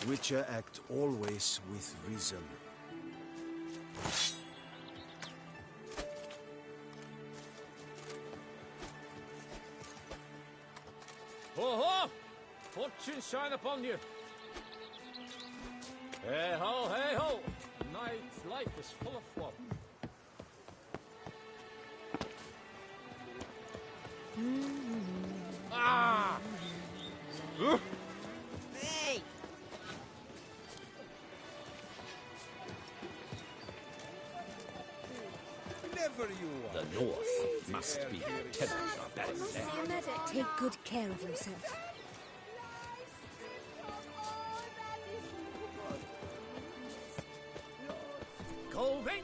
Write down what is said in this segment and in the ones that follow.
Witcher act always with reason. Ho ho! Fortune shine upon you! Hey ho, hey ho! A knight's life is full of woe. Ah! Hey! Never you are. The North must be the tenant of that land. Take good care of yourself. Colvin!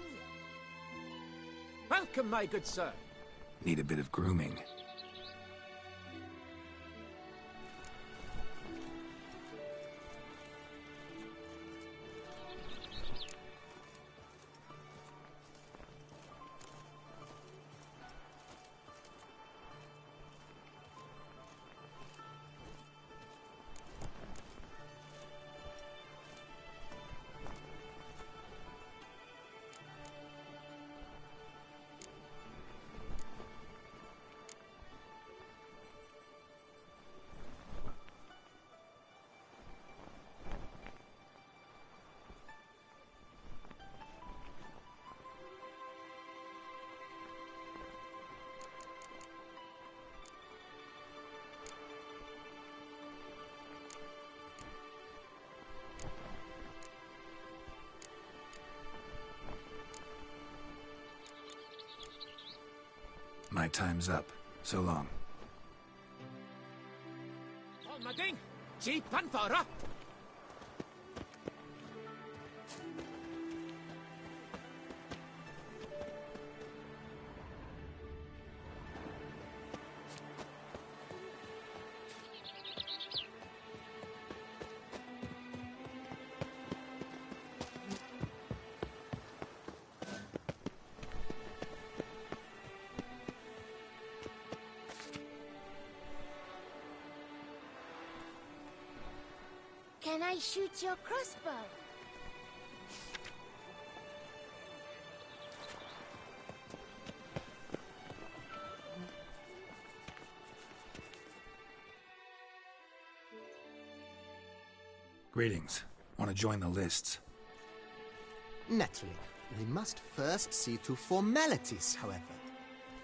Welcome, my good sir. Need a bit of grooming. My time's up. So long. Mading! Jeep Panfara! Can I shoot your crossbow? Greetings. Want to join the lists? Naturally. We must first see to formalities, however.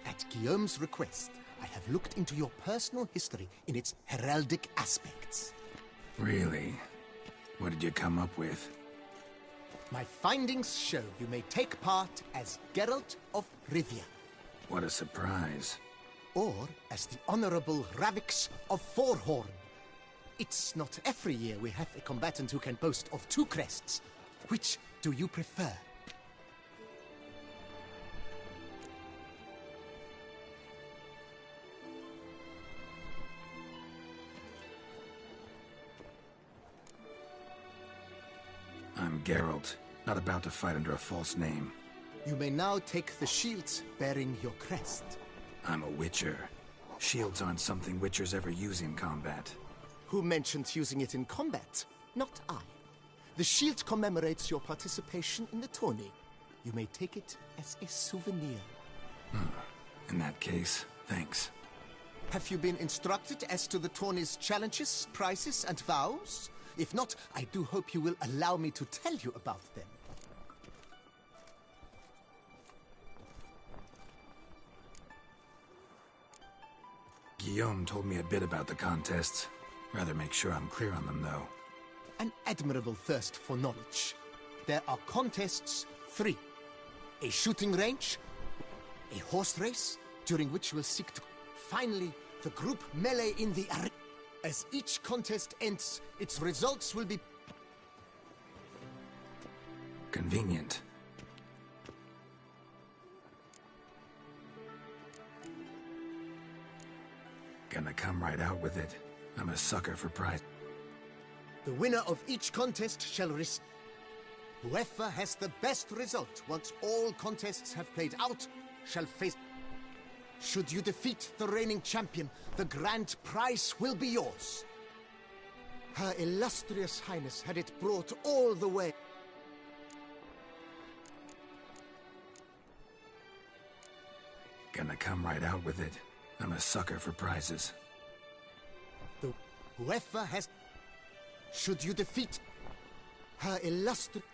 At Guillaume's request, I have looked into your personal history in its heraldic aspects. Really? What did you come up with? My findings show you may take part as Geralt of Rivia, What a surprise. or as the Honorable Ravix of Forhorn. It's not every year we have a combatant who can boast of 2 crests. Which do you prefer? I'm Geralt, not about to fight under a false name. You may now take the shields bearing your crest. I'm a Witcher. Shields aren't something Witchers ever use in combat. Who mentioned using it in combat? Not I. The shield commemorates your participation in the tourney. You may take it as a souvenir. In that case, thanks. Have you been instructed as to the tourney's challenges, prizes, and vows? If not, I do hope you will allow me to tell you about them. Guillaume told me a bit about the contests. Rather make sure I'm clear on them, though. An admirable thirst for knowledge. There are contests 3. A shooting range, a horse race, during which you will seek to... Finally, the group melee in the arena. As each contest ends, its results will be... Convenient. Gonna come right out with it. I'm a sucker for prize. The winner of each contest shall receive... Whoever has the best result once all contests have played out shall face... Should you defeat the reigning champion, the grand prize will be yours. Her illustrious highness had it brought all the way. Gonna come right out with it. I'm a sucker for prizes. Whoever has... Should you defeat her illustrious...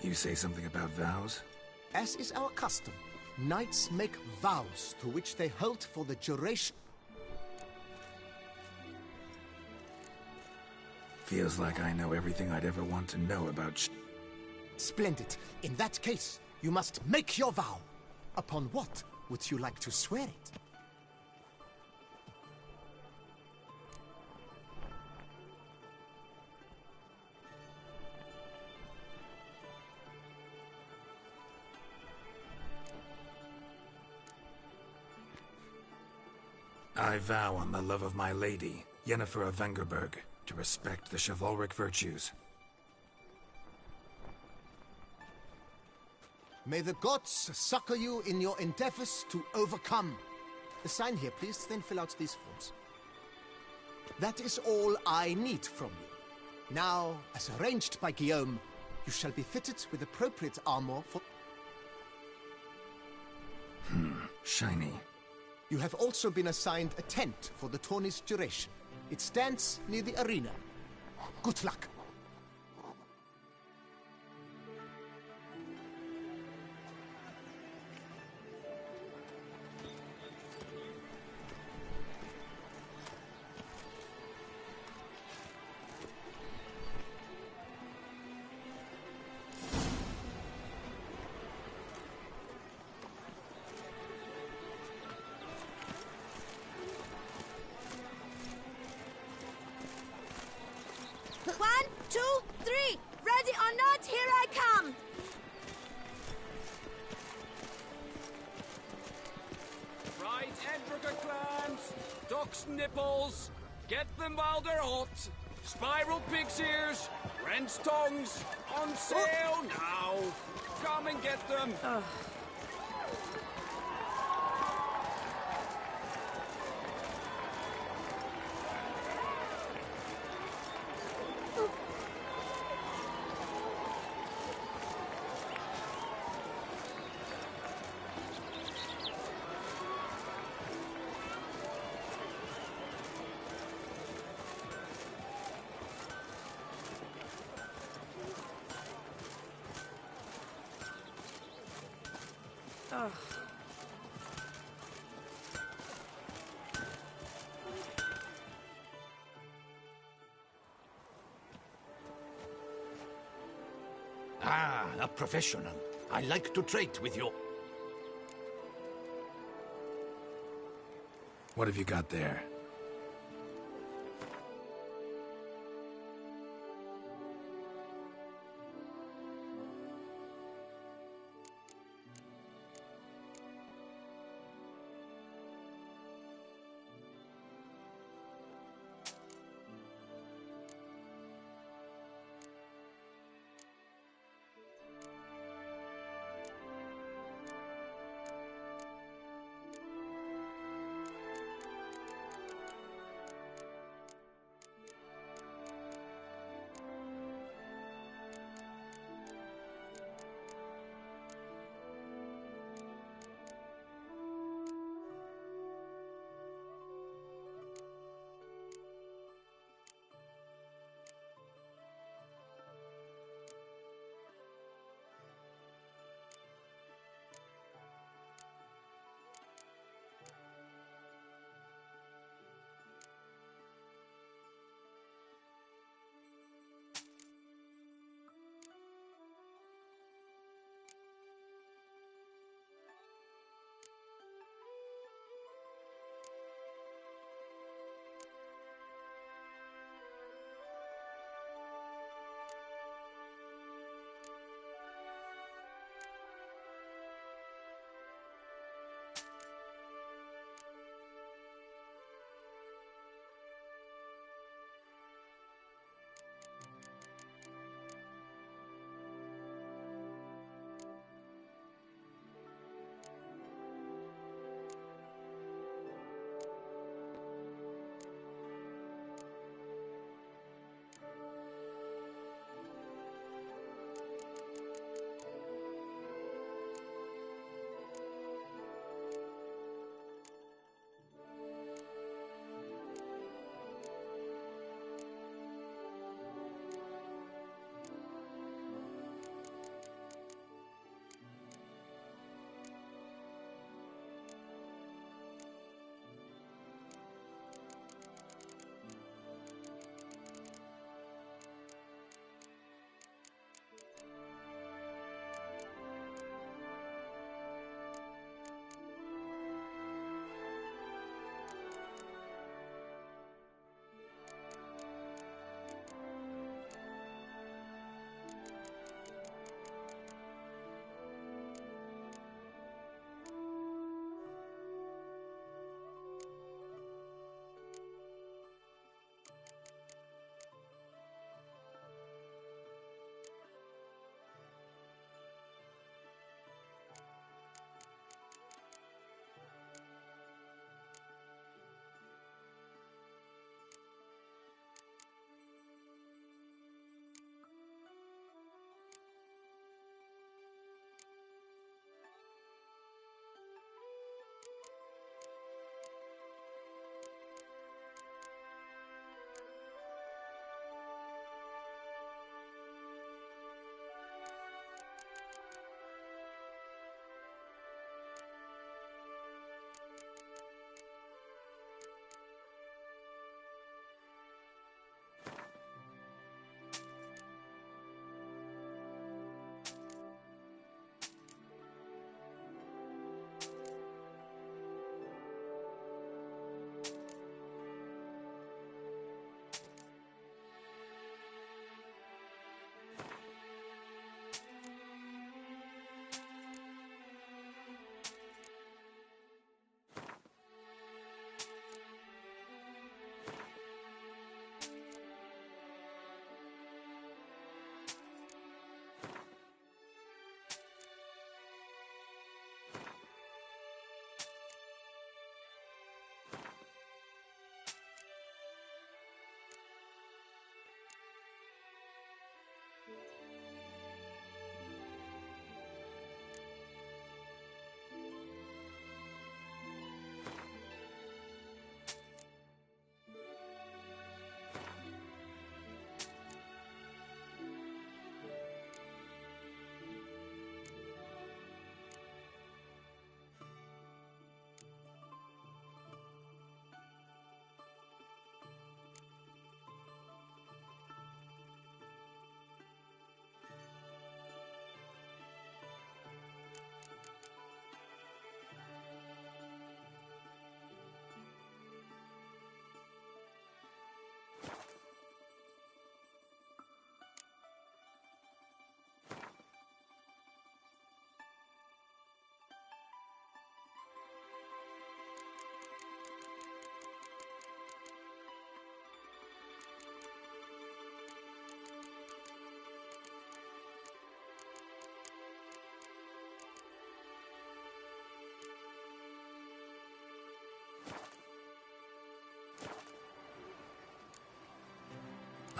You say something about vows? As is our custom, knights make vows to which they hold for the duration. Feels like I know everything I'd ever want to know about Splendid. In that case, you must make your vow. Upon what would you like to swear it? I vow on the love of my lady, Yennefer of Vengerberg, to respect the chivalric virtues. May the gods succor you in your endeavors to overcome. Sign here, please, then fill out these forms. That is all I need from you. Now, as arranged by Guillaume, you shall be fitted with appropriate armor for... Shiny. You have also been assigned a tent for the tourney's duration. It stands near the arena. Good luck. Nipples, get them while they're hot. Spiral pig's ears, wrench tongues, on sale now. Come and get them. Ah, a professional. I like to trade with you. What have you got there?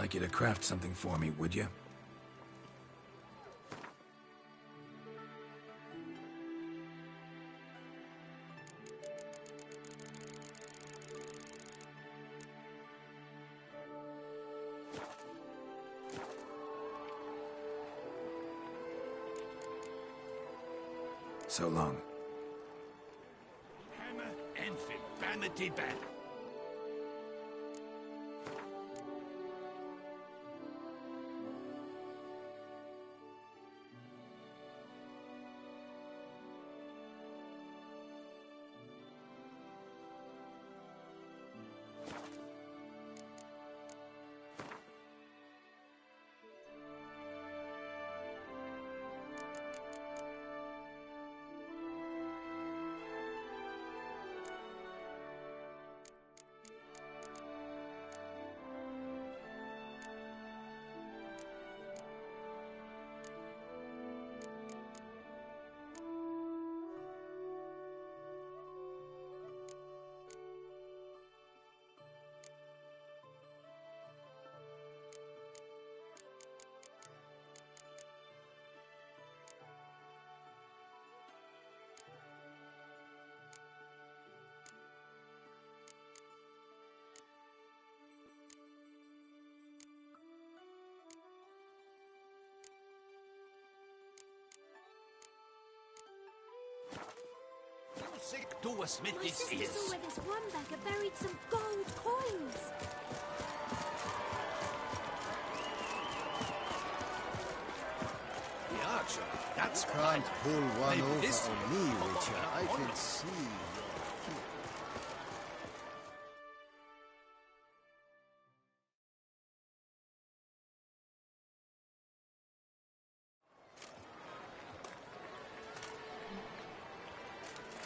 like you to craft something for me, would you? So long. Hammer and Vanity Band. Sick to a My smithy's sister ears. saw where this one beggar buried some gold coins. The archer, that's Can't pull one Maybe over this on will me, pop Witcher. up I on can us. see.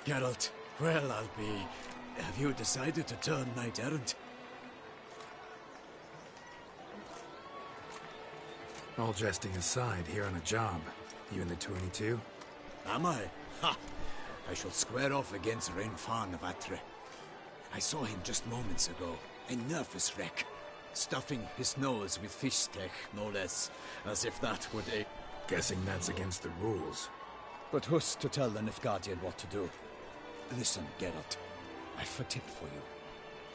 Geralt, well, I'll be... Have you decided to turn knight-errant? All jesting aside, here on a job. You in the 22? Am I? Ha! I shall square off against Renfan of Atre. I saw him just moments ago. A nervous wreck. Stuffing his nose with fish steak, no less. As if that would aid. Guessing that's against the rules. But who's to tell the Nilfgaardian what to do? Listen, Geralt. I've a tip for you.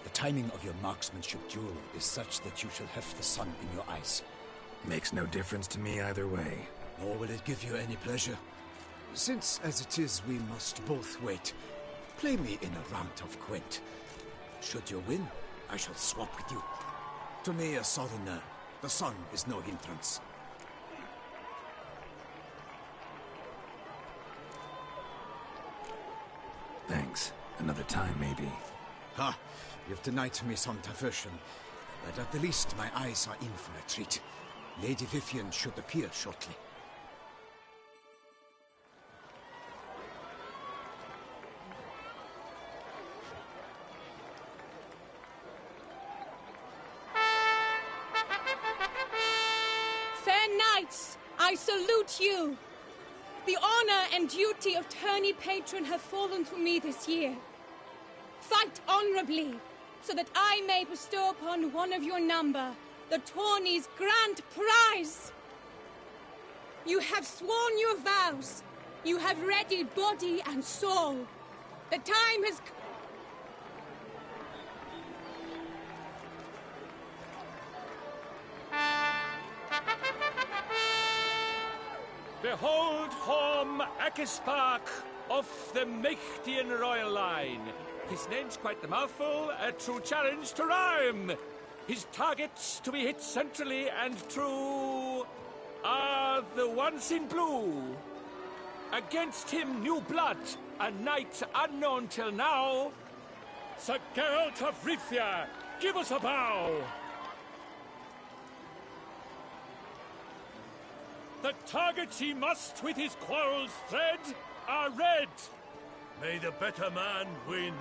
The timing of your marksmanship duel is such that you shall have the sun in your eyes. Makes no difference to me either way. Nor will it give you any pleasure. Since, as it is, we must both wait, play me in a round of Gwent. Should you win, I shall swap with you. To me, a southerner, the sun is no hindrance. Thanks. Another time, maybe. Ha! You've denied me some diversion, but at the least my eyes are in for a treat. Lady Vivian should appear shortly. Fair knights, I salute you. The honor and duty of tourney patron have fallen to me this year. Fight honorably, so that I may bestow upon one of your number the tourney's grand prize. You have sworn your vows. You have readied body and soul. The time has come. Behold Horm Akispark of the Mechtian royal line. His name's quite the mouthful, a true challenge to rhyme. His targets to be hit centrally and true are the ones in blue. Against him new blood, a knight unknown till now. Sir Geralt of Rivia, give us a bow. The targets he must with his quarrels thread are red. May the better man win.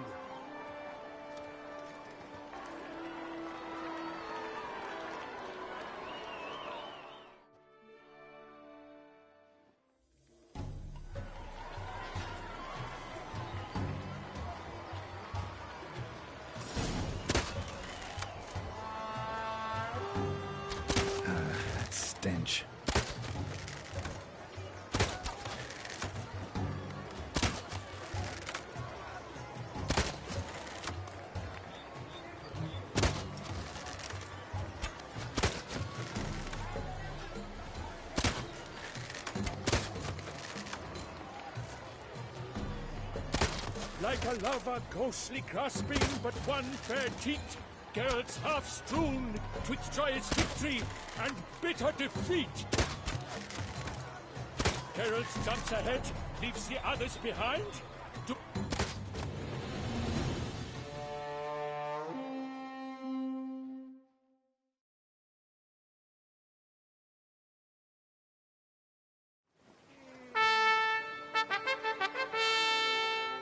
Like a lover ghostly grasping but one fair teat, Geralt's half-strewn, twixt joyous victory and bitter defeat. Geralt jumps ahead, leaves the others behind.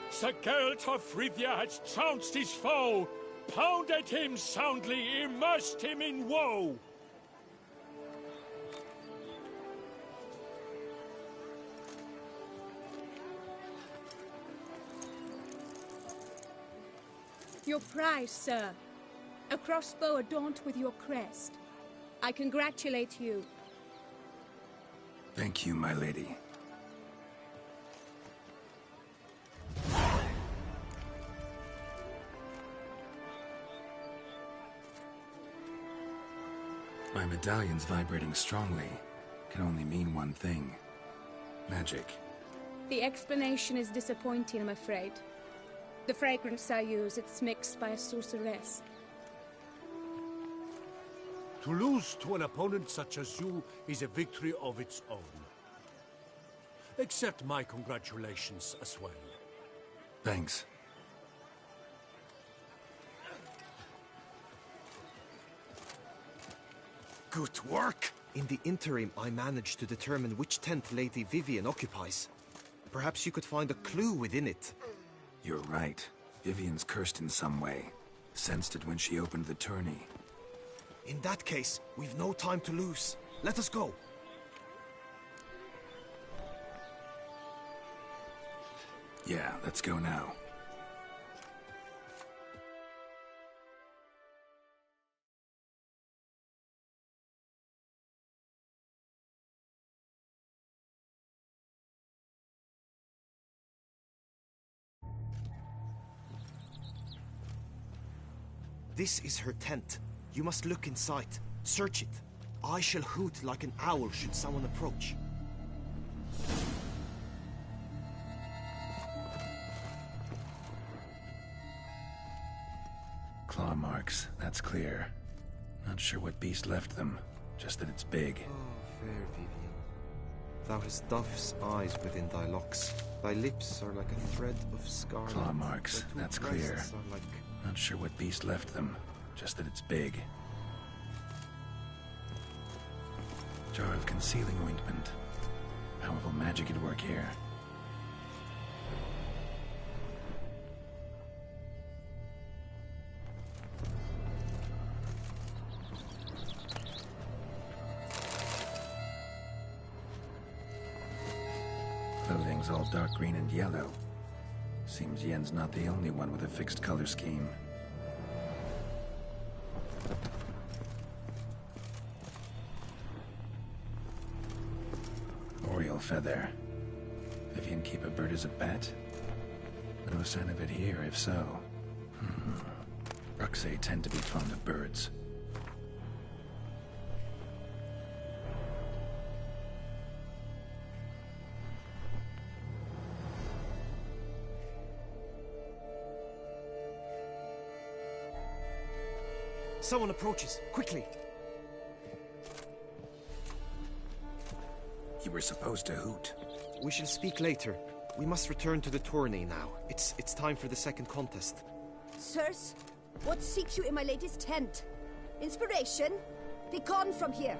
Sir Geralt of Rivia has trounced his foe, pounded him soundly, immersed him in woe. Your prize, sir. A crossbow adorned with your crest. I congratulate you. Thank you, my lady. My medallion's vibrating strongly. Can only mean one thing. Magic. The explanation is disappointing, I'm afraid. The fragrance I use, it's mixed by a sorceress. To lose to an opponent such as you is a victory of its own. Accept my congratulations as well. Thanks. Good work! In the interim, I managed to determine which tent Lady Vivian occupies. Perhaps you could find a clue within it. You're right. Vivian's cursed in some way. Sensed it when she opened the tourney. In that case, we've no time to lose. Let us go. Yeah, let's go now. This is her tent. You must look inside. Search it. I shall hoot like an owl should someone approach. Claw marks, that's clear. Not sure what beast left them, just that it's big. Oh, fair Vivian. Thou hast dove's eyes within thy locks. Thy lips are like a thread of scarlet. Claw marks, Thy two that's clear. breasts are like... Not sure what beast left them, just that it's big. Jar of concealing ointment. Powerful magic at work here. Clothing's all dark green and yellow. Seems Yen's not the only one with a fixed color scheme. Oriole feather. Vivian keep a bird as a pet? No sign of it here, if so. Ruxay tend to be fond of birds. Someone approaches. Quickly! You were supposed to hoot. We shall speak later. We must return to the tourney now. It's time for the second contest. Sirs, what seeks you in my lady's tent? Inspiration? Be gone from here!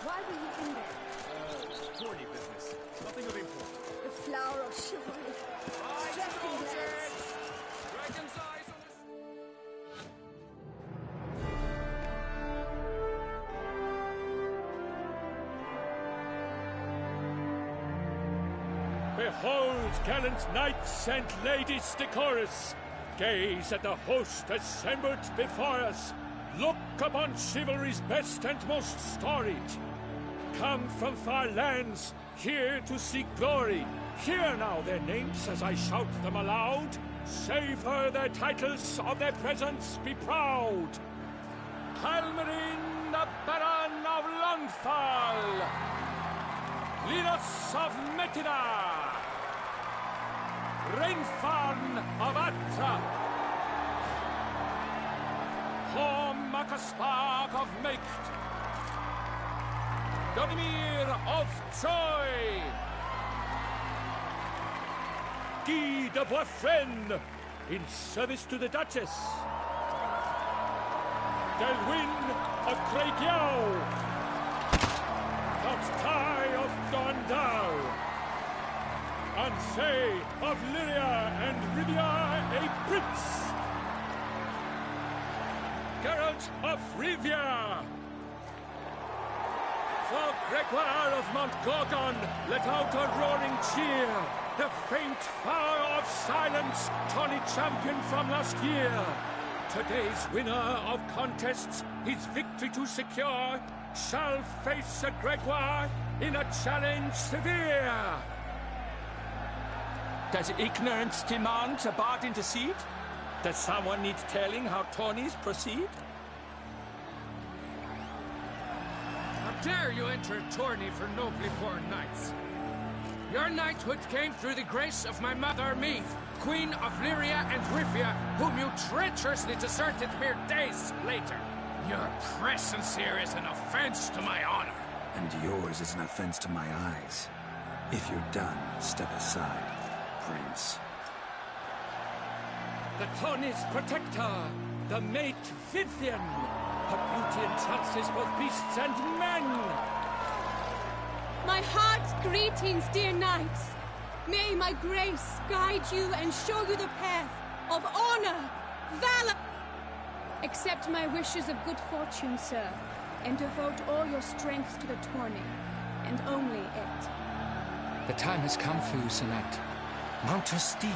Why were you in there? Tourney business. Nothing of import. The flower of chivalry. Strapping lads. Dragon's eyes on the... Behold, gallant knights and ladies decorous! Gaze at the host assembled before us! Look upon chivalry's best and most storied! Come from far lands, here to seek glory, Hear now their names as I shout them aloud. Savor their titles, of their presence be proud. Halmarin, the Baron of Lonfall. Linus of Metida. Rainfarn of Atra. Horm Akaspark of Meikt. Donimir of Troy. Guy de Boisfren, in service to the Duchess. Delwyn of Craigiau. Count Tai of Gondal. Ansay of Lyria and Rivia, a prince. Geralt of Rivia. For Gregoire of Mount Gorgon, let out a roaring cheer. The faint fire of silence, Tawny champion from last year. Today's winner of contests, his victory to secure, shall face a Gregoire in a challenge severe. Does ignorance demand a bard intercede? Does someone need telling how Tawnies proceed? How dare you enter a tourney for nobly born knights? Your knighthood came through the grace of my mother Meath, Queen of Lyria and Rivia, whom you treacherously deserted mere days later. Your presence here is an offense to my honor. And yours is an offense to my eyes. If you're done, step aside, Prince. The Tawny's protector, the mate Vivian. Her beauty entrances both beasts and men. My heart's greetings, dear knights. May my grace guide you and show you the path of honor, valor. Accept my wishes of good fortune, sir, and devote all your strength to the tourney, and only it. The time has come for you, Sir Knight. Mount your steed.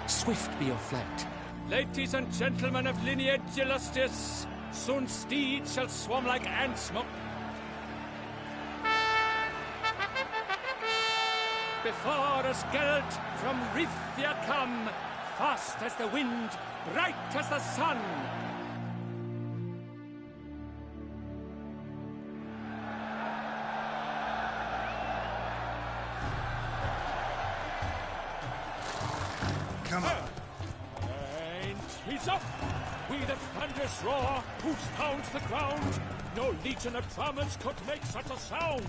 Swift be your flight. Ladies and gentlemen of lineage illustrious, soon steeds shall swarm like ants. Before us Geralt from Rivia come, fast as the wind, bright as the sun. Come on. And he's up. We the thunderous roar, who pounds the ground. No legion of drummers could make such a sound.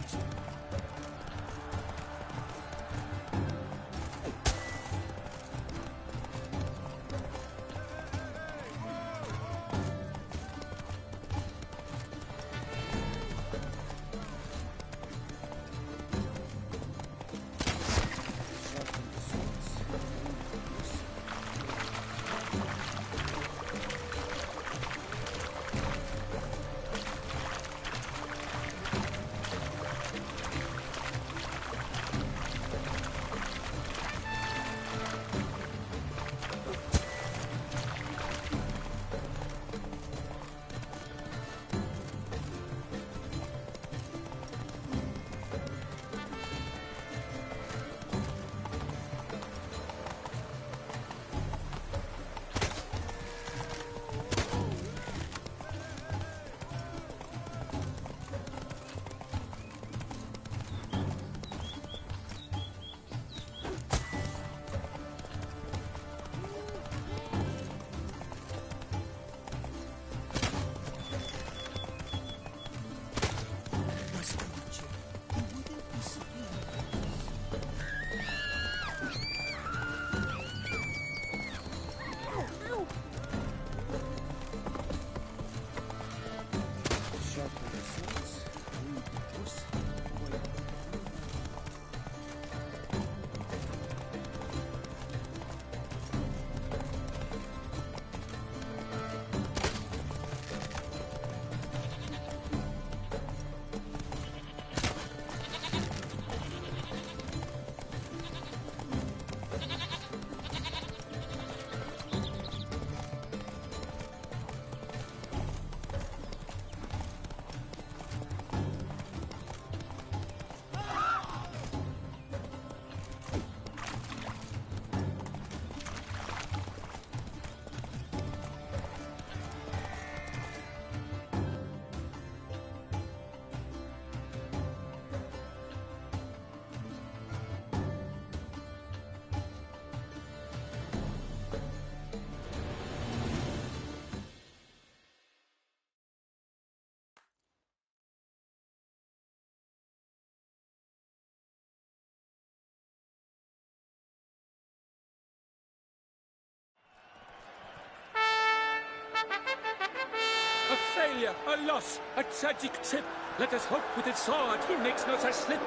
A failure, a loss, a tragic trip. Let us hope with his sword he makes no such slip.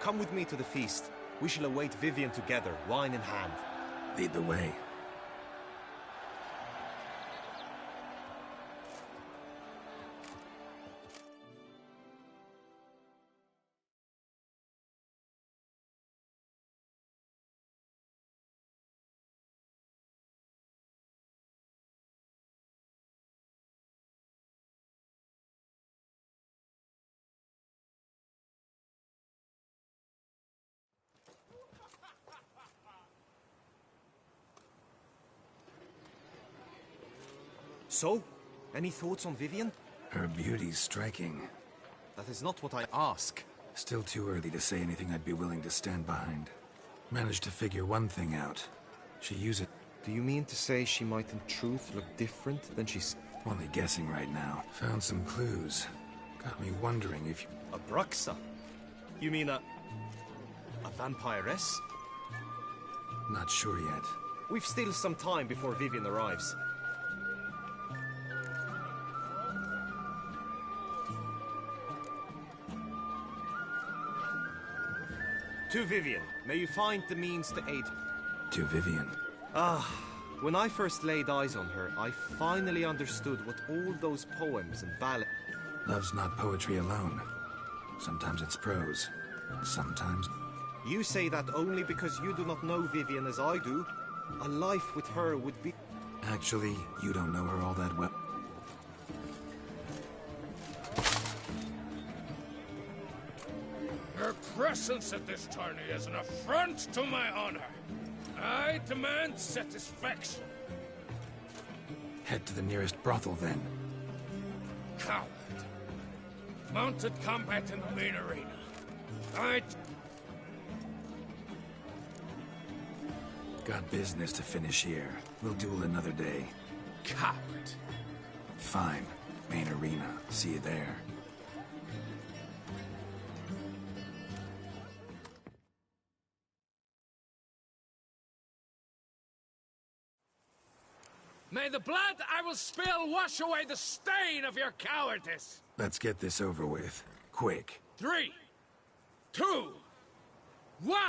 Come with me to the feast. We shall await Vivian together, wine in hand. Lead the way. So, any thoughts on Vivian? Her beauty's striking. That is not what I ask. Still too early to say anything I'd be willing to stand behind. Managed to figure one thing out. She used it. Do you mean to say she might in truth look different than she's... Only guessing right now. Found some clues. Got me wondering if you... A Bruxa? You mean a vampiress? Not sure yet. We've still some time before Vivian arrives. To Vivian, may you find the means to aid... To Vivian. When I first laid eyes on her, I finally understood what all those poems and ballads... Love's not poetry alone. Sometimes it's prose. Sometimes... You say that only because you do not know Vivian as I do. A life with her would be... Actually, you don't know her all that well. Your presence at this tourney is an affront to my honor. I demand satisfaction. Head to the nearest brothel, then. Coward. Mounted combat in the main arena. Got business to finish here. We'll duel another day. Coward. Fine. Main arena. See you there. May the blood I will spill wash away the stain of your cowardice! Let's get this over with. Quick. 3, 2, 1!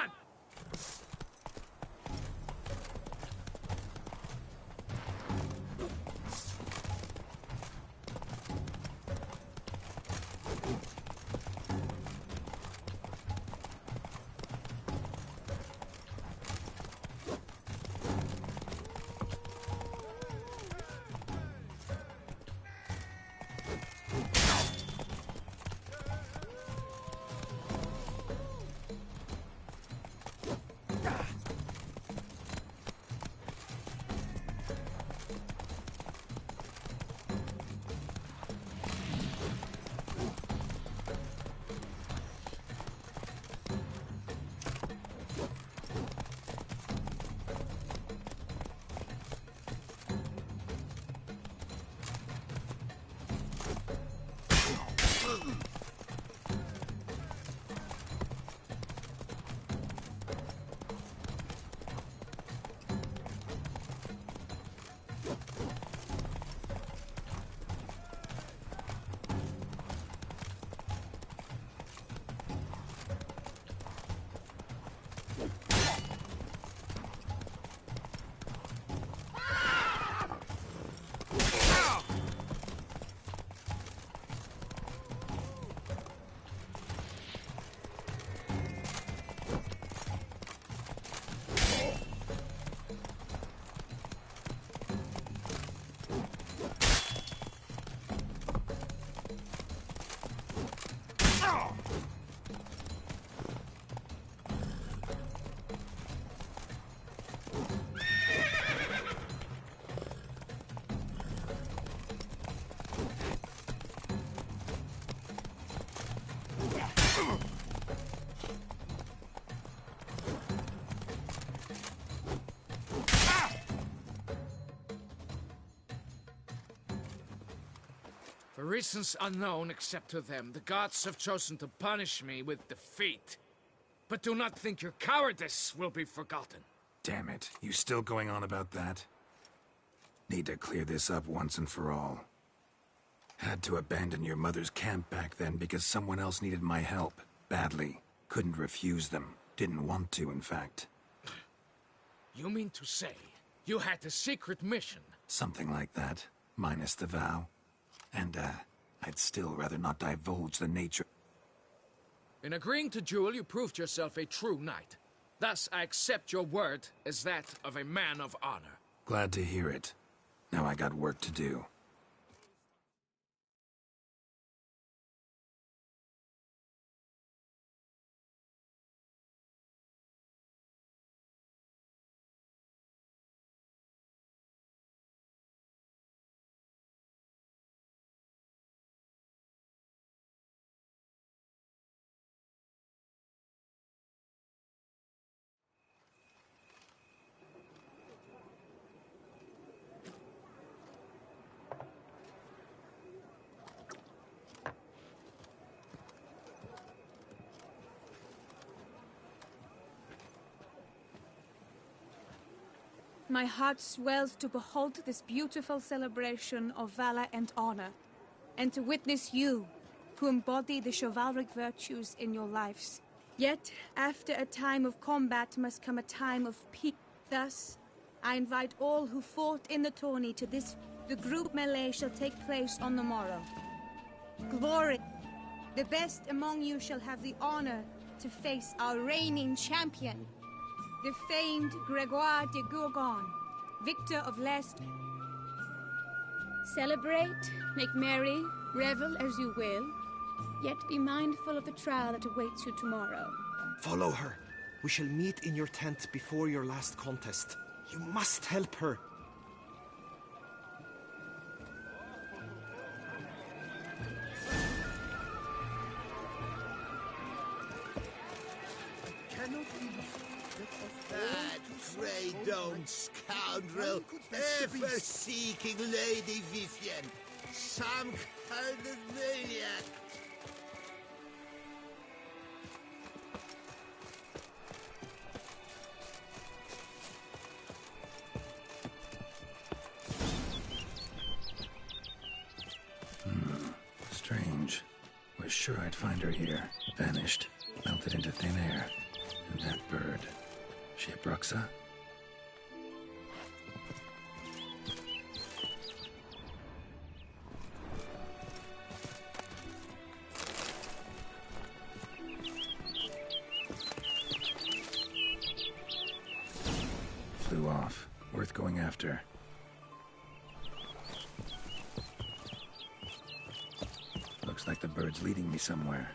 For reasons unknown except to them, the gods have chosen to punish me with defeat. But do not think your cowardice will be forgotten. Damn it, you still going on about that? Need to clear this up once and for all. Had to abandon your mother's camp back then because someone else needed my help, badly. Couldn't refuse them. Didn't want to, in fact. You mean to say you had a secret mission? Something like that, minus the vow. And, I'd still rather not divulge the nature. In agreeing to duel, you proved yourself a true knight. Thus, I accept your word as that of a man of honor. Glad to hear it. Now I got work to do. My heart swells to behold this beautiful celebration of valor and honor, and to witness you, who embody the chivalric virtues in your lives. Yet, after a time of combat must come a time of peace. Thus, I invite all who fought in the tourney to this. The group melee shall take place on the morrow. Glory! The best among you shall have the honor to face our reigning champion, the famed Gregoire de Gourgon, victor of last. Celebrate, make merry, revel as you will, yet be mindful of the trial that awaits you tomorrow. Follow her. We shall meet in your tent before your last contest. You must help her. That grey-domed scoundrel, ever seeking Lady Vivienne. Some kind of maniac. Strange. Was sure I'd find her here. Vanished. Melted into thin air. And that bird. She a Bruxa? Flew off. Worth going after. Looks like the bird's leading me somewhere.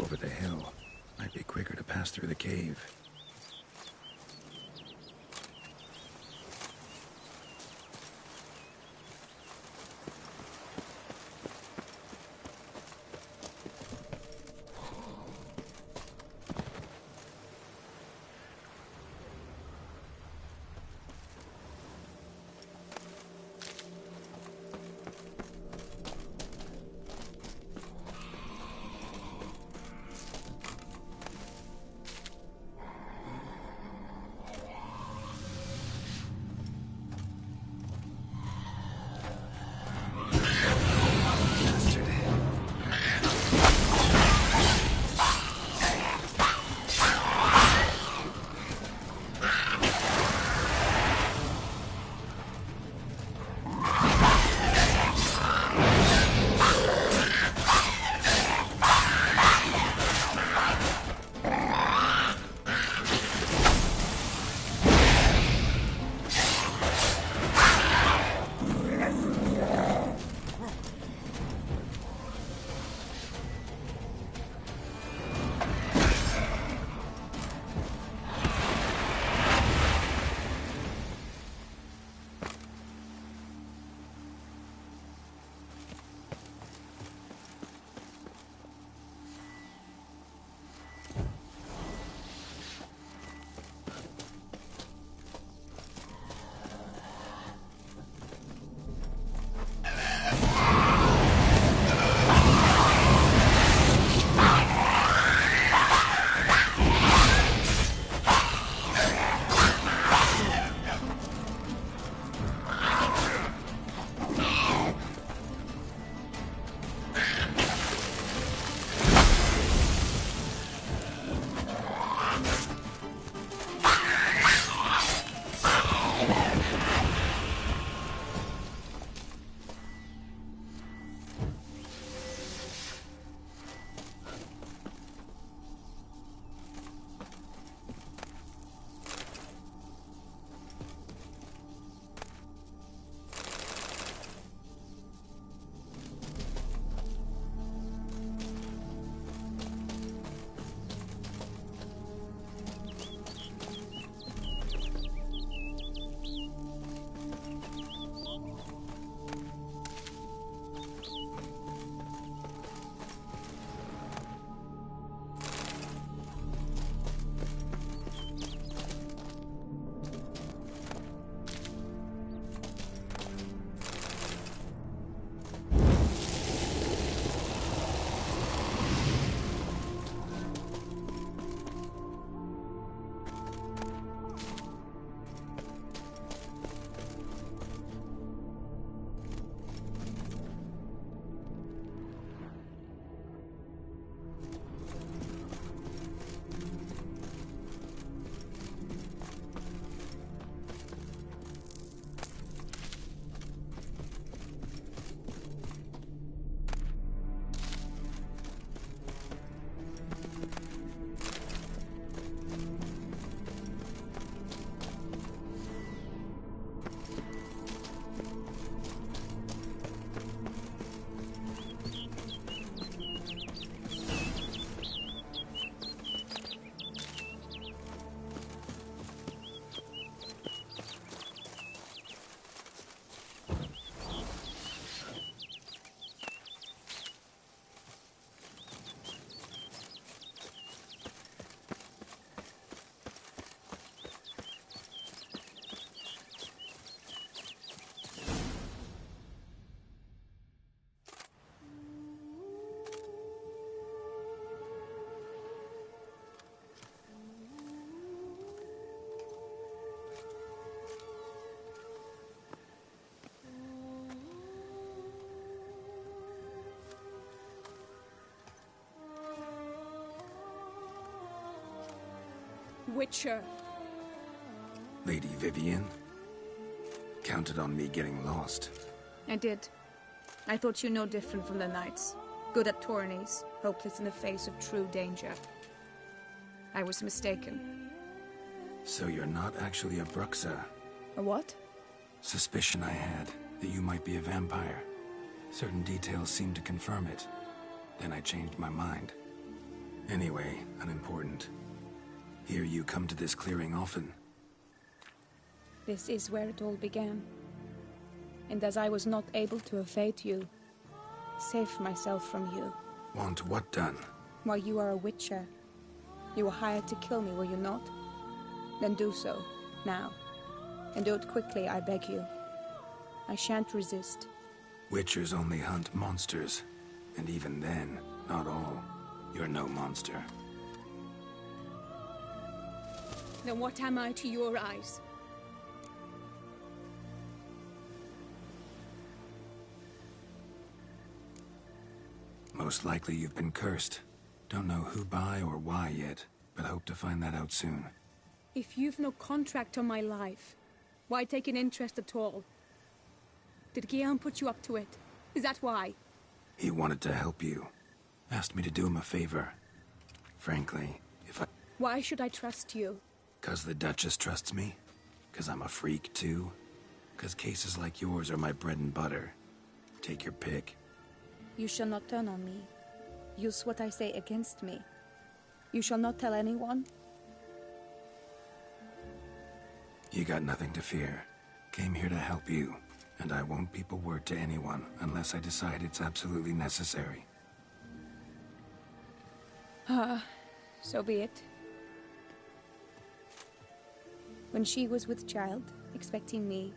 over the hill. Might be quicker to pass through the cave. Witcher. Lady Vivienne? Counted on me getting lost. I did. I thought you no different from the knights. Good at tourneys, hopeless in the face of true danger. I was mistaken. So you're not actually a Bruxa? A what? Suspicion I had, that you might be a vampire. Certain details seemed to confirm it. Then I changed my mind. Anyway, unimportant. Hear you come to this clearing often. This is where it all began. And as I was not able to evade you, save myself from you. Want what done? While you are a witcher, you were hired to kill me, were you not? Then do so, now. And do it quickly, I beg you. I shan't resist. Witchers only hunt monsters. And even then, not all. You're no monster. Then what am I to your eyes? Most likely you've been cursed. Don't know who by or why yet, but hope to find that out soon. If you've no contract on my life, why take an interest at all? Did Guillaume put you up to it? Is that why? He wanted to help you. Asked me to do him a favor. Frankly, if I... Why should I trust you? 'Cause the Duchess trusts me? 'Cause I'm a freak, too? 'Cause cases like yours are my bread and butter? Take your pick. You shall not turn on me. Use what I say against me. You shall not tell anyone? You got nothing to fear. Came here to help you, and I won't peep a word to anyone unless I decide it's absolutely necessary. So be it. When she was with child, expecting me,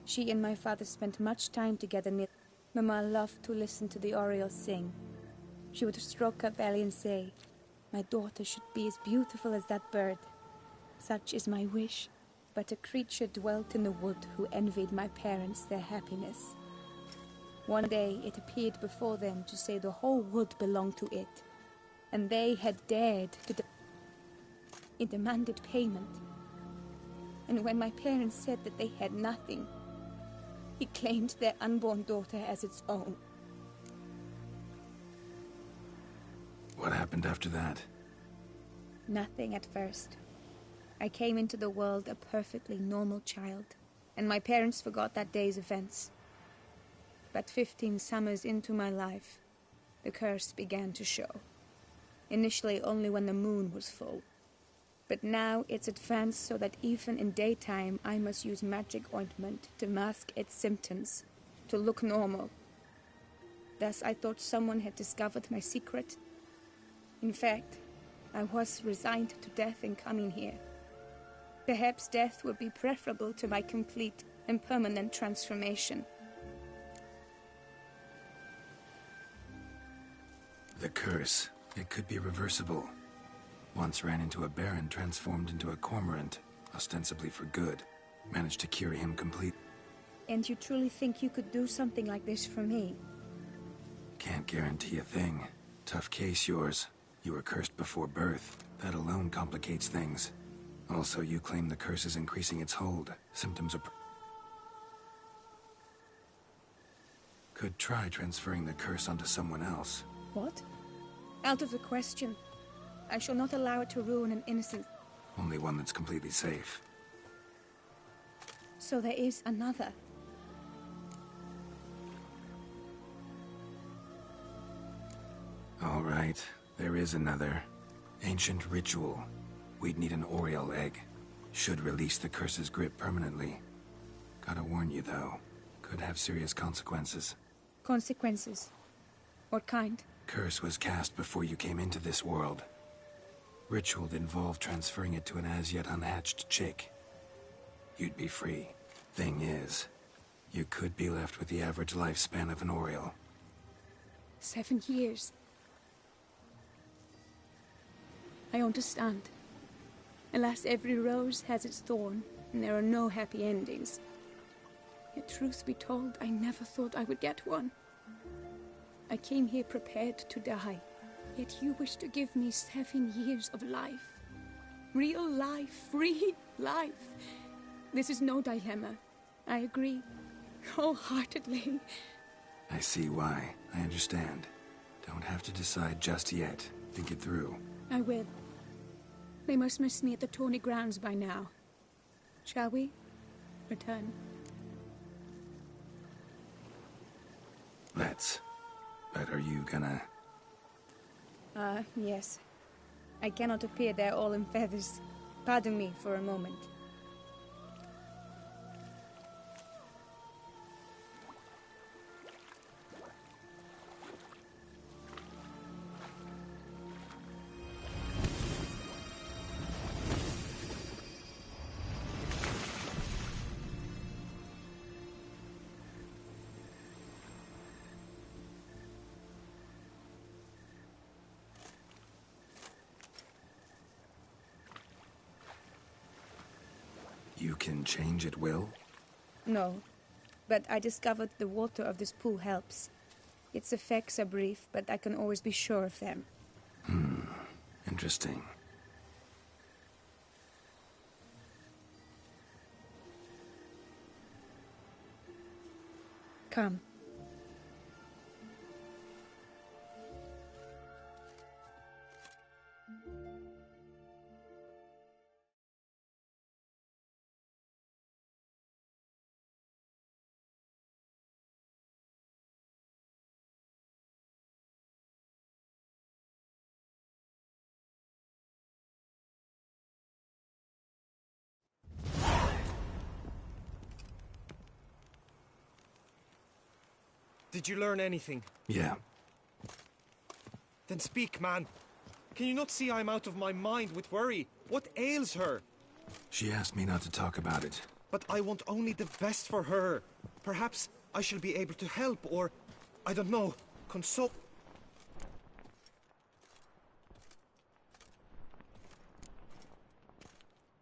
she and my father spent much time together near... Mama loved to listen to the orioles sing. She would stroke her belly and say, "My daughter should be as beautiful as that bird. Such is my wish." But a creature dwelt in the wood who envied my parents their happiness. One day it appeared before them to say the whole wood belonged to it, and they had dared to... It demanded payment. And when my parents said that they had nothing, it claimed their unborn daughter as its own. What happened after that? Nothing at first. I came into the world a perfectly normal child, and my parents forgot that day's events. But 15 summers into my life, the curse began to show. Initially only when the moon was full. But now it's advanced so that even in daytime I must use magic ointment to mask its symptoms, to look normal. Thus I thought someone had discovered my secret. In fact, I was resigned to death in coming here. Perhaps death would be preferable to my complete and permanent transformation. The curse. It could be reversible. Once ran into a baron transformed into a cormorant, ostensibly for good. Managed to cure him complete. And you truly think you could do something like this for me? Can't guarantee a thing. Tough case, yours. You were cursed before birth. That alone complicates things. Also, you claim the curse is increasing its hold. Symptoms are... Could try transferring the curse onto someone else. What? Out of the question. I shall not allow it to ruin an innocent... Only one that's completely safe. So there is another. All right, there is another. Ancient ritual. We'd need an Oriole egg. Should release the curse's grip permanently. Gotta warn you, though. Could have serious consequences. Consequences? What kind? Curse was cast before you came into this world. Ritual involved transferring it to an as-yet unhatched chick. You'd be free. Thing is, you could be left with the average lifespan of an Oriole. 7 years. I understand. Alas, every rose has its thorn, and there are no happy endings. Yet, truth be told, I never thought I would get one. I came here prepared to die, yet you wish to give me 7 years of life. Real life, free life. This is no dilemma. I agree, wholeheartedly. I see why. I understand. Don't have to decide just yet. Think it through. I will. They must miss me at the tourney grounds by now. Shall we? Return. Let's. But are you gonna... Yes. I cannot appear there all in feathers. Pardon me for a moment. You can change at will? No, but I discovered the water of this pool helps. Its effects are brief, but I can always be sure of them. Interesting. Come. Did you learn anything? Yeah. Then speak, man. Can you not see I'm out of my mind with worry? What ails her? She asked me not to talk about it. But I want only the best for her. Perhaps I shall be able to help or, I don't know, console.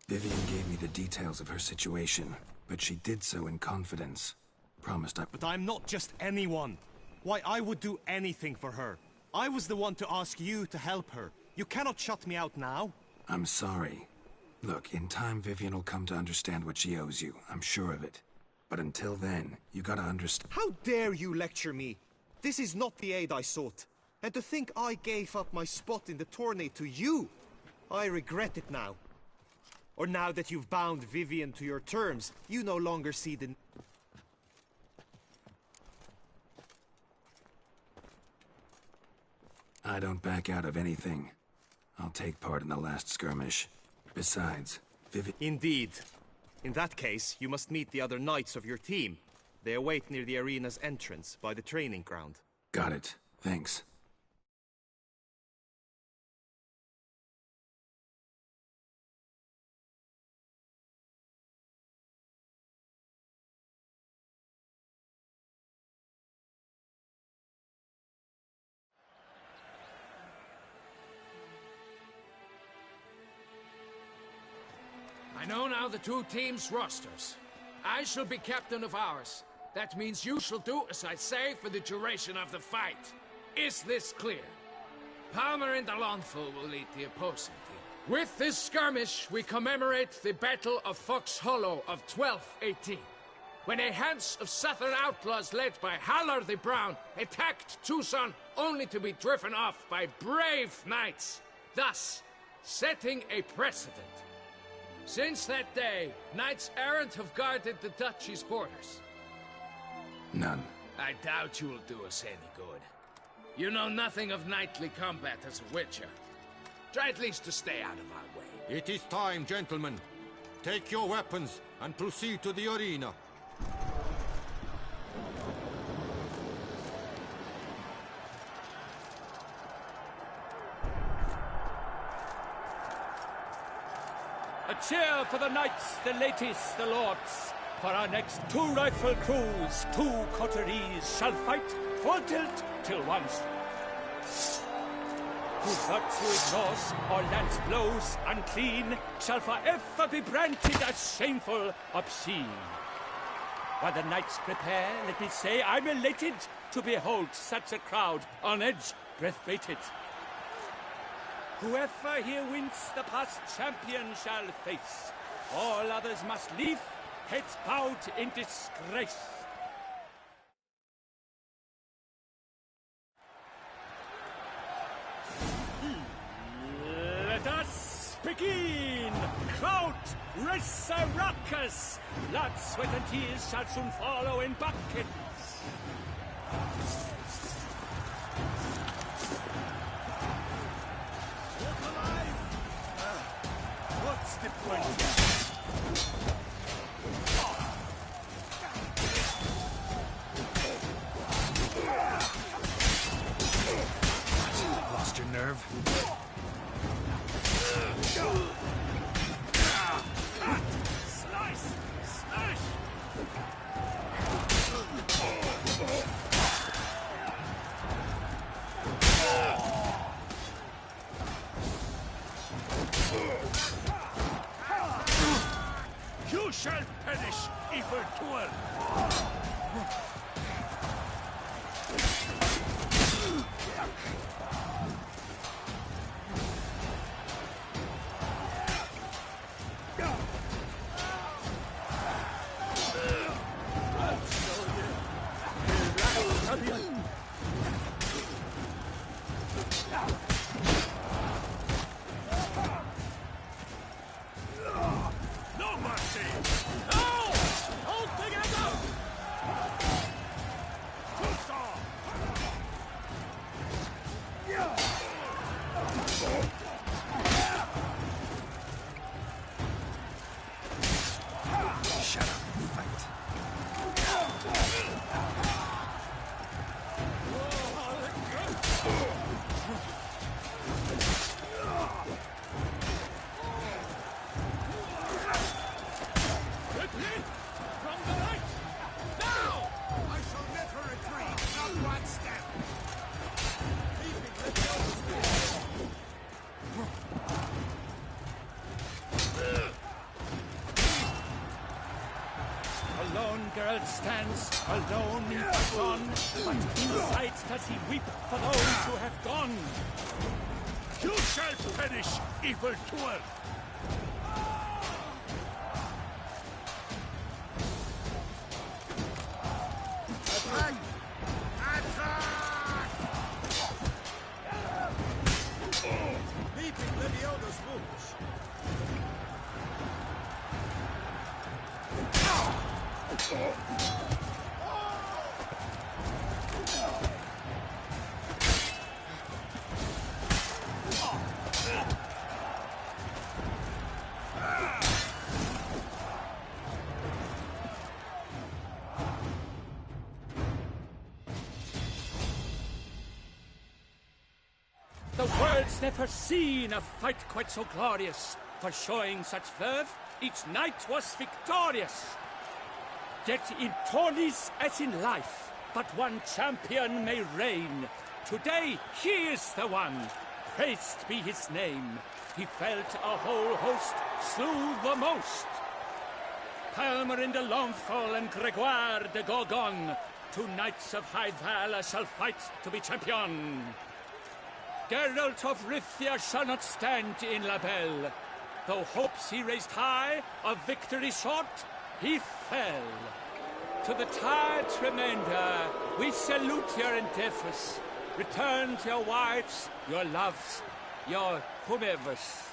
Vivian gave me the details of her situation, but she did so in confidence. Promised I... But I'm not just anyone. Why, I would do anything for her. I was the one to ask you to help her. You cannot shut me out now. I'm sorry. Look, in time Vivian will come to understand what she owes you. I'm sure of it. But until then, you gotta understand... How dare you lecture me? This is not the aid I sought. And to think I gave up my spot in the tourney to you! I regret it now. Or now that you've bound Vivian to your terms, you no longer see the... I don't back out of anything. I'll take part in the last skirmish. Besides, Vivian... Indeed. In that case, you must meet the other knights of your team. They await near the arena's entrance, by the training ground. Got it. Thanks. I know now the two teams' rosters. I shall be captain of ours. That means you shall do as I say for the duration of the fight. Is this clear? Palmer and Alonfo will lead the opposing team. With this skirmish, we commemorate the Battle of Fox Hollow of 1218, when a Hans of Southern outlaws led by Halar the Brown attacked Tucson only to be driven off by brave knights, thus setting a precedent. Since that day, knights errant have guarded the duchy's borders. None. I doubt you'll do us any good. You know nothing of knightly combat as a witcher. Try at least to stay out of our way. It is time, gentlemen. Take your weapons and proceed to the arena. A cheer for the knights, the ladies, the lords. For our next 2 rifle crews, 2 coteries shall fight full tilt till once. Who virtue ignores or lance blows unclean shall forever be branded as shameful, obscene. While the knights prepare, let me say I'm elated to behold such a crowd on edge, breath-baited. Whoever here wins the past champion shall face. All others must leave, heads bowed in disgrace. Let us begin! Kraut, Risaracus! Blood, sweat, and tears shall soon follow in buckets. Walk alive! the point. Lost your nerve? Slice! Smash! You shall perish, evildoer! No mercy! No! Hold together! Shut up and fight. Quickly! From the right! Now! I shall never retreat, not one step. Leaving the ghost. Alone Geralt stands, alone in Patron, but inside does he weep for those who have gone. You shall perish, evildoer! Attack! Attack! Leaping Levioda's wounds. The world's never seen a fight quite so glorious. For showing such verve, each knight was victorious. Yet in tourneys as in life, but one champion may reign. Today he is the one, praised be his name. He felt a whole host, slew the most. Palmerin de Longfall and Gregoire de Gorgon, two knights of high valor shall fight to be champion. Geralt of Rivia shall not stand in La Belle. Though hopes he raised high, of victory short, he fell. To the tired remainder, we salute your endeavors. Return to your wives, your loves, your whomevers.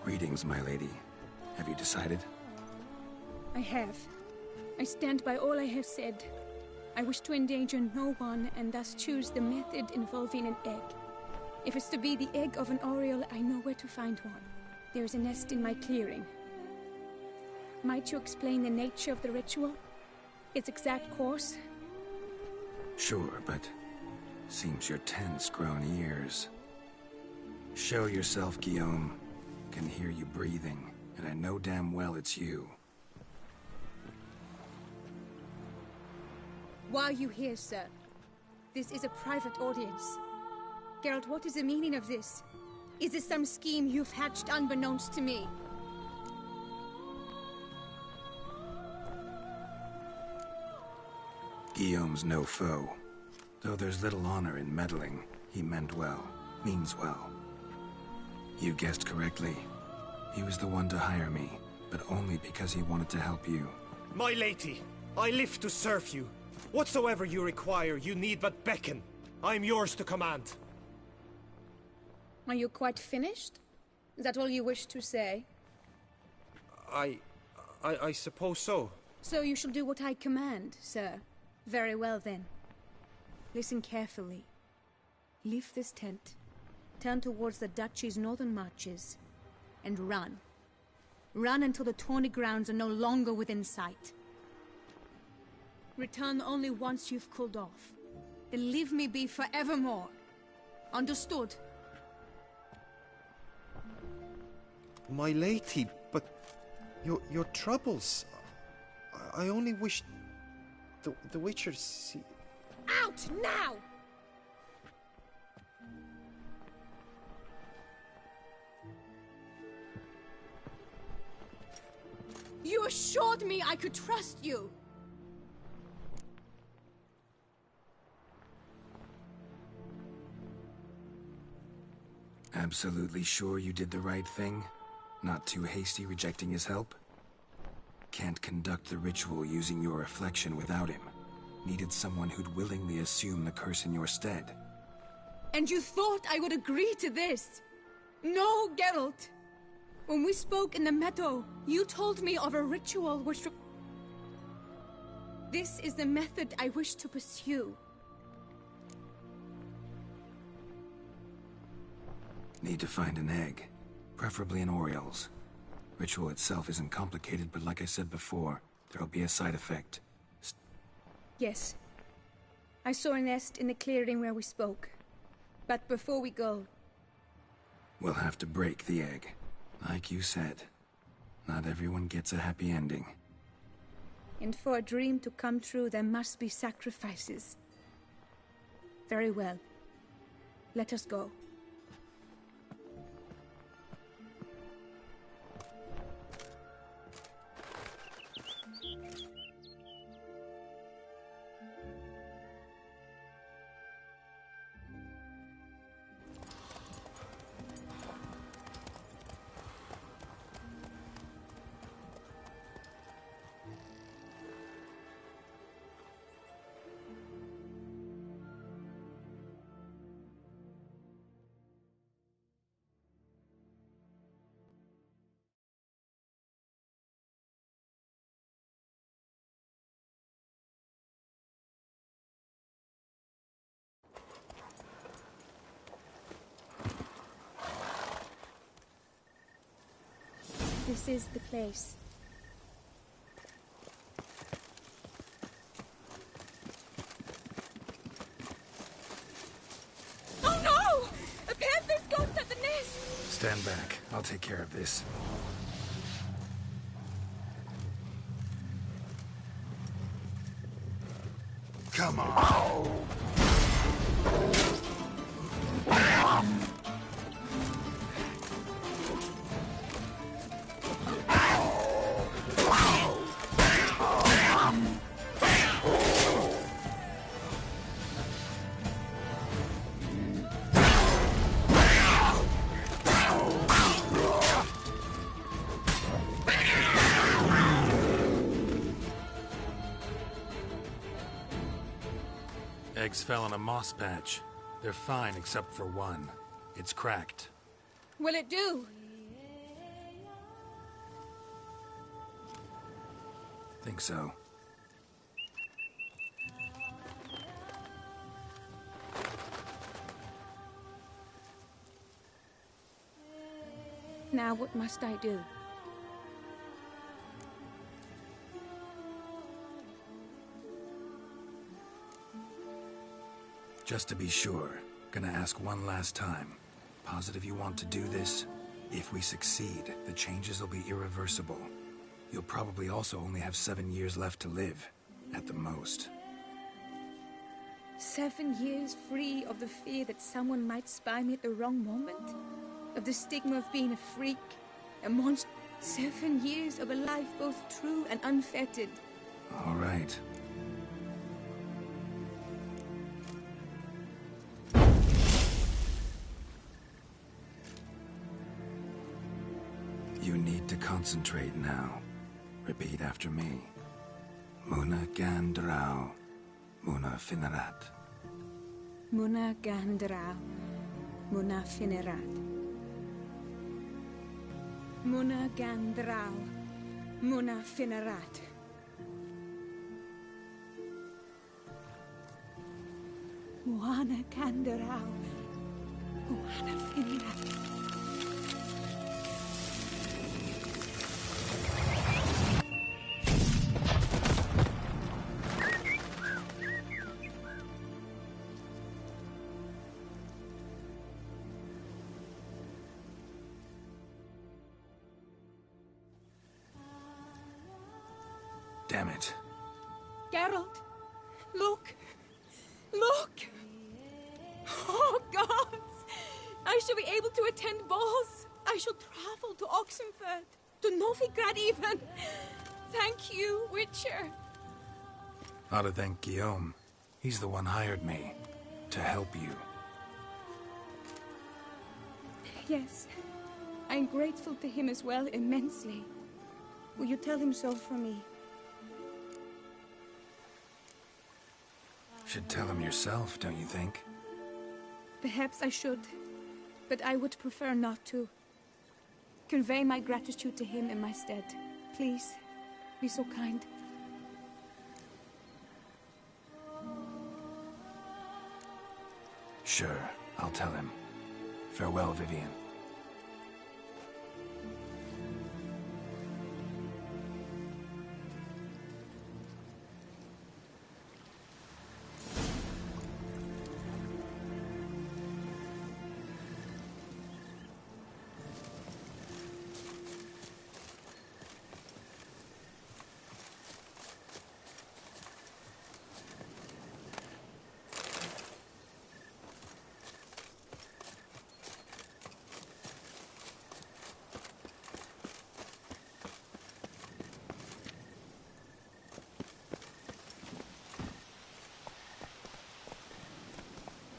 Greetings, my lady. Have you decided? I have. I stand by all I have said. I wish to endanger no one and thus choose the method involving an egg. If it's to be the egg of an oriole, I know where to find one. There is a nest in my clearing. Might you explain the nature of the ritual? Its exact course? Sure, but seems your tense grown ears. Show yourself, Guillaume. Can hear you breathing, and I know damn well it's you. Why are you here, sir? This is a private audience. Geralt, what is the meaning of this? Is this some scheme you've hatched unbeknownst to me? Guillaume's no foe. Though there's little honor in meddling, he meant well, means well. You guessed correctly. He was the one to hire me, but only because he wanted to help you. My lady, I live to serve you. Whatsoever you require, you need but beckon. I am yours to command. Are you quite finished? Is that all you wish to say? I suppose so. So you shall do what I command, sir. Very well, then. Listen carefully. Leave this tent, turn towards the Duchy's northern marches, and run. Run until the Tourney grounds are no longer within sight. Return only once you've cooled off. Then leave me be forevermore. Understood? My lady, but your troubles. I only wish the Witcher see. Out now! You assured me I could trust you. Absolutely sure you did the right thing? Not too hasty rejecting his help? Can't conduct the ritual using your reflection without him. Needed someone who'd willingly assume the curse in your stead. And you thought I would agree to this? No, Geralt. When we spoke in the meadow, you told me of a ritual which... This is the method I wish to pursue. Need to find an egg. Preferably an Oriole's. Ritual itself isn't complicated, but like I said before, there'll be a side effect. Yes. I saw a nest in the clearing where we spoke. But before we go... We'll have to break the egg. Like you said, not everyone gets a happy ending. And for a dream to come true, there must be sacrifices. Very well. Let us go. This is the place. Oh no! A panther's ghost at the nest! Stand back. I'll take care of this. Come on! Eggs fell in a moss patch. They're fine except for one. It's cracked. Will it do? Think so. Now what must I do? Just to be sure, gonna ask one last time. Positive you want to do this? If we succeed, the changes will be irreversible. You'll probably also only have 7 years left to live, at the most. 7 years free of the fear that someone might spy me at the wrong moment? Of the stigma of being a freak, a monster? 7 years of a life both true and unfettered. All right. You need to concentrate. Concentrate now. Repeat after me. Muna Gandrau. Muna Finerat. Muna Gandrau. Muna Finerat. Muna Gandrau. Muna Finerat. Muna Gandrau. Muna Finerat. Damn it. Geralt, look! Look! Oh, gods! I shall be able to attend balls. I shall travel to Oxenfurt, to Novigrad even. Thank you, Witcher. Ought to thank Guillaume. He's the one hired me. To help you. Yes. I'm grateful to him as well, immensely. Will you tell him so for me? Should tell him yourself, don't you think? Perhaps I should, but I would prefer not to. Convey my gratitude to him in my stead. Please, be so kind. Sure, I'll tell him. Farewell, Vivian.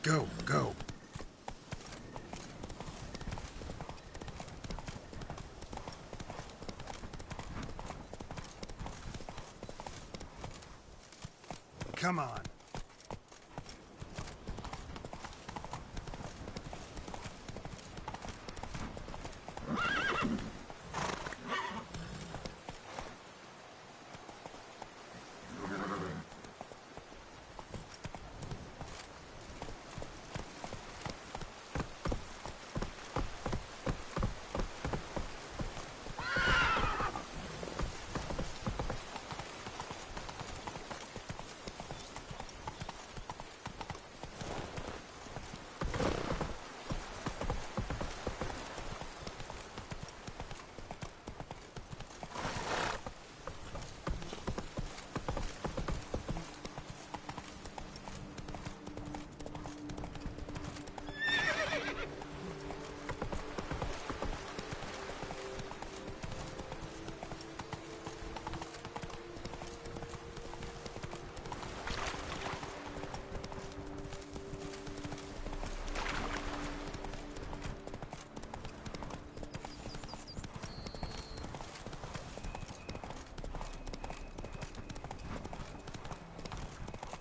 Go, go. Come on.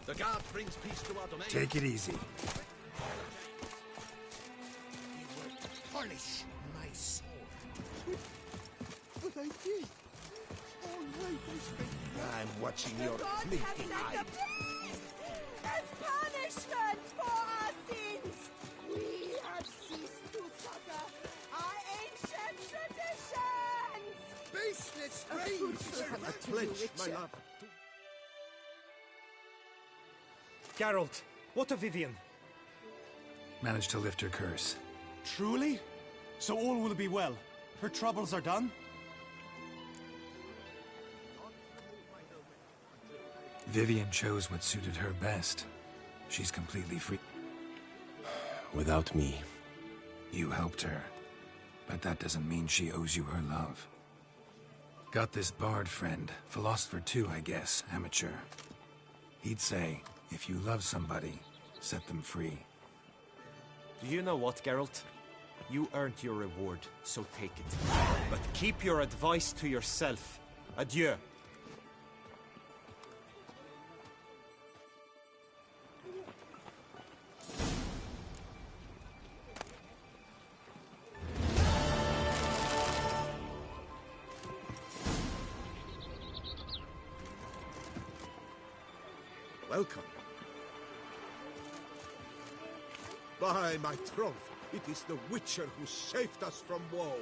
The guard brings peace to our domain. Take it easy. You will tarnish my sword. But I did. All right, I spent. I'm watching your fleeting eye. As punishment for our sins, we have ceased to suffer our ancient traditions. Baseless A rage! fruitful I hunt to pledge you, my Witcher. love. Geralt, what of Vivian? Managed to lift her curse. Truly? So all will be well. Her troubles are done? Vivian chose what suited her best. She's completely free. Without me. You helped her, but that doesn't mean she owes you her love. Got this bard friend, philosopher too, I guess, amateur. He'd say, if you love somebody, set them free. Do you know what, Geralt? You earned your reward, so take it. But keep your advice to yourself. Adieu. Welcome. By my troth, it is the Witcher who saved us from woe.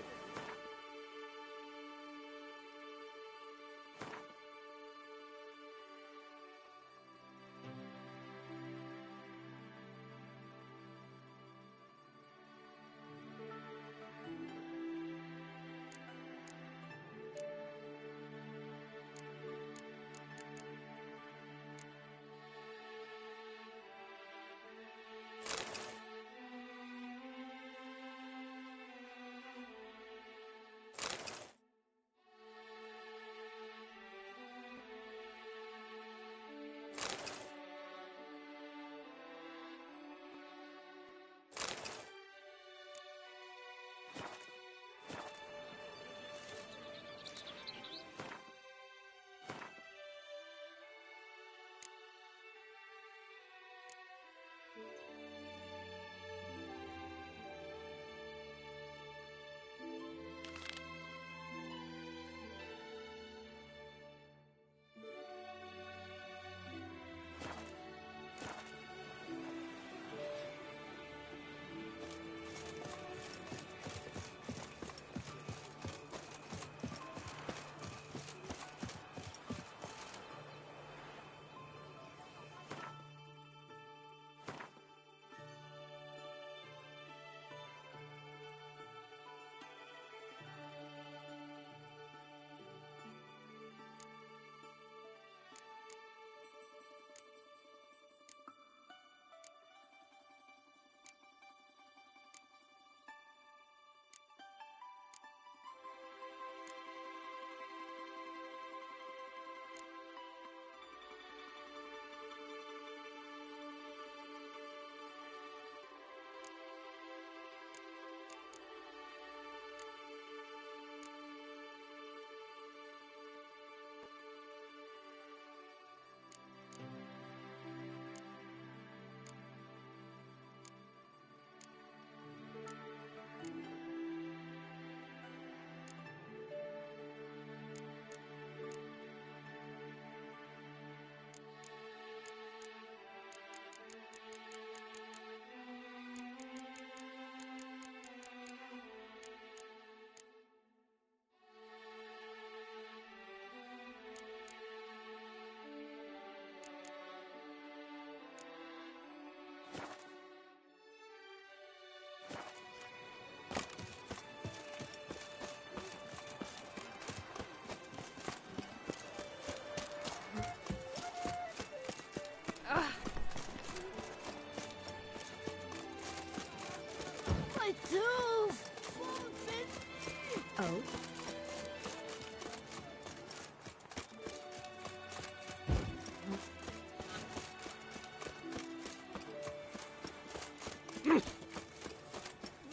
Oh?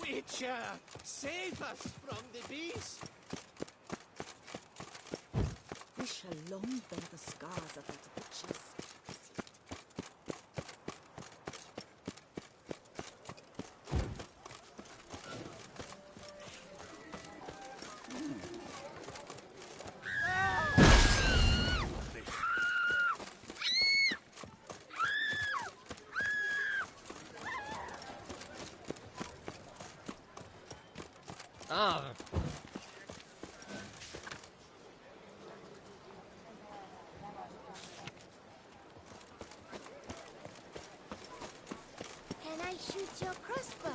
Witcher, save us from the beast! We shall long bear the scars of that witch's. Can I shoot your crossbow?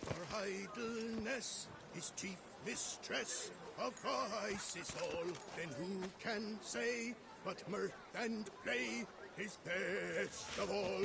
For idleness is chief mistress of vice is all. Then who can say but mirth and play is best of all?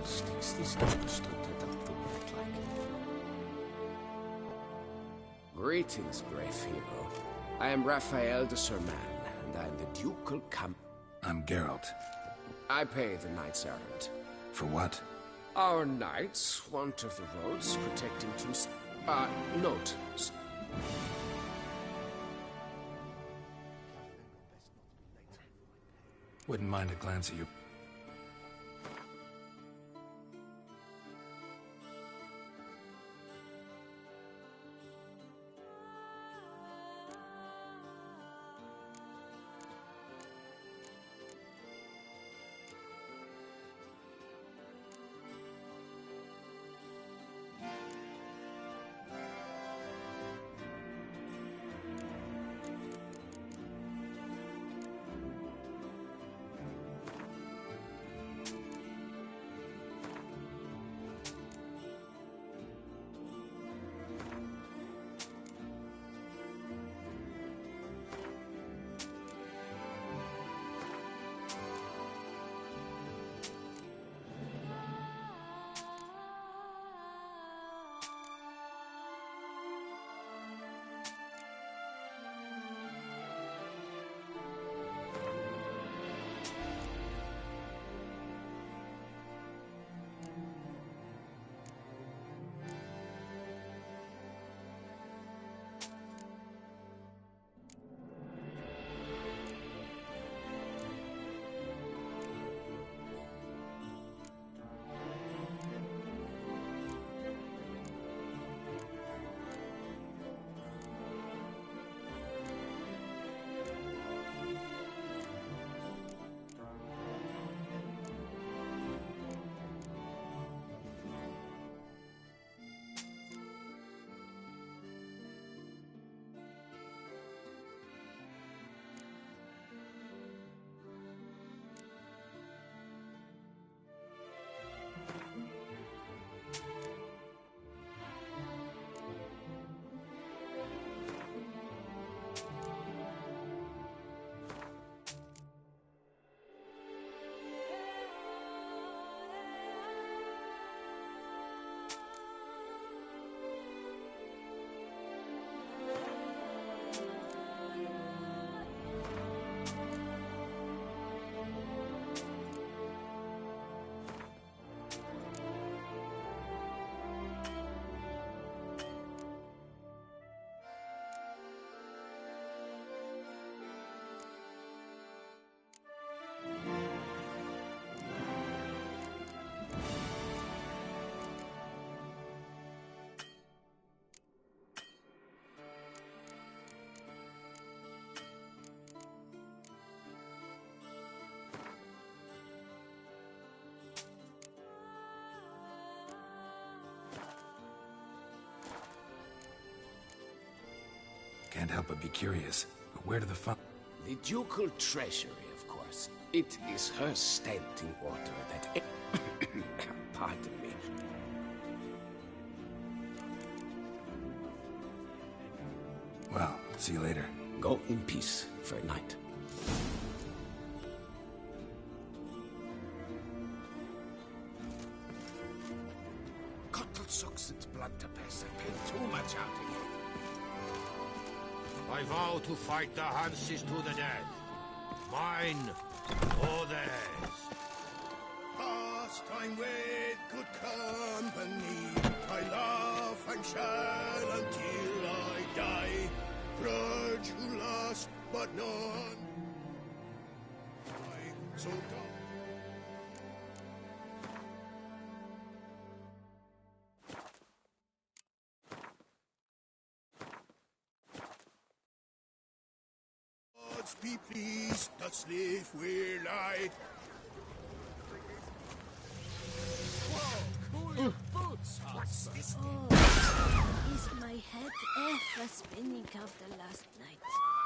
fiddlesticks, this double stood to look like. Greetings, brave hero. I am Raphael de Serman, and I am the ducal I'm Geralt. I pay the knights errant. For what? Our knights want of the roads, protecting to note. Wouldn't mind a glance at you. Can't help but be curious. But where do the funds? The ducal treasury, of course. It is her standing order that... Pardon me. Well, see you later. Go in peace, fair knight. Cottle sucks its blood to piss. I paid too much out of you. I vow to fight the Hanses to the death. Mine or theirs. Pastime with good company. I laugh and shall until I die. Grudge who lost, but none. I so gone. Be pleased, thus live will I. Whoa, cool your boots, What's this? Is my head ever spinning after last night?